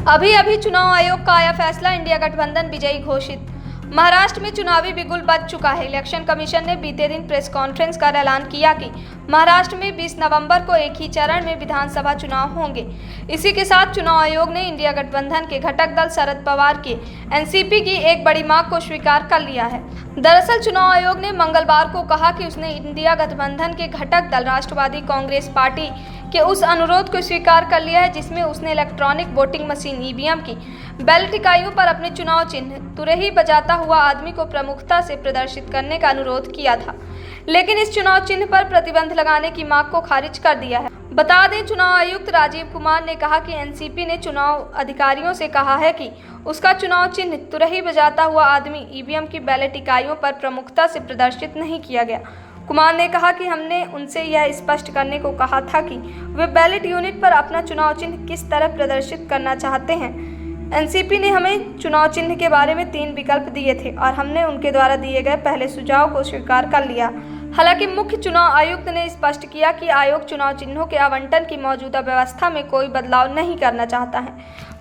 अभी अभी चुनाव आयोग का आया फैसला, इंडिया गठबंधन विजयी घोषित। महाराष्ट्र में चुनावी बिगुल बज चुका है। इलेक्शन कमीशन ने बीते दिन प्रेस कॉन्फ्रेंस कर ऐलान किया कि महाराष्ट्र में 20 नवंबर को एक ही चरण में विधानसभा चुनाव होंगे। इसी के साथ चुनाव आयोग ने इंडिया गठबंधन के घटक दल शरद पवार के एनसीपी की एक बड़ी मांग को स्वीकार कर लिया है। दरअसल चुनाव आयोग ने मंगलवार को कहा कि उसने इंडिया गठबंधन के घटक दल राष्ट्रवादी कांग्रेस पार्टी के उस अनुरोध को स्वीकार कर लिया है जिसमें उसने इलेक्ट्रॉनिक वोटिंग मशीन ईवीएम की बैलेट इकाइयों पर अपने चुनाव चिन्ह तुरही बजाता हुआ आदमी को प्रमुखता से प्रदर्शित करने का अनुरोध किया था, लेकिन इस चुनाव चिन्ह पर प्रतिबंध लगाने की मांग को खारिज कर दिया है। बता दें, चुनाव आयुक्त राजीव कुमार ने कहा कि एनसीपी ने चुनाव अधिकारियों से कहा है कि उसका चुनाव चिन्ह तुरही बजाता हुआ आदमी ईवीएम की बैलेट इकाइयों पर प्रमुखता से प्रदर्शित नहीं किया गया। कुमार ने कहा कि हमने उनसे यह स्पष्ट करने को कहा था कि वे बैलेट यूनिट पर अपना चुनाव चिन्ह किस तरह प्रदर्शित करना चाहते हैं। एनसीपी ने हमें चुनाव चिन्ह के बारे में 3 विकल्प दिए थे और हमने उनके द्वारा दिए गए पहले सुझाव को स्वीकार कर लिया। हालांकि मुख्य चुनाव आयुक्त ने स्पष्ट किया कि आयोग चुनाव चिन्हों के आवंटन की मौजूदा व्यवस्था में कोई बदलाव नहीं करना चाहता है।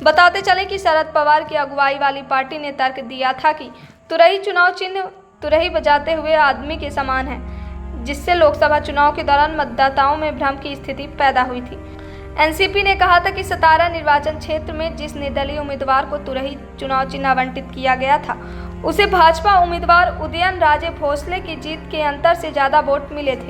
बताते चले कि शरद पवार की अगुवाई वाली पार्टी ने तर्क दिया था कि तुरही चुनाव चिन्ह तुरही बजाते हुए आदमी के समान है, जिससे लोकसभा चुनाव के दौरान मतदाताओं में भ्रम की स्थिति पैदा हुई थी। एनसीपी ने कहा था कि सतारा निर्वाचन क्षेत्र में जिस निर्दलीय उम्मीदवार को तुरही चुनाव चिन्ह आवंटित किया गया था, उसे भाजपा उम्मीदवार उदयन राजे भोसले की जीत के अंतर से ज्यादा वोट मिले थे।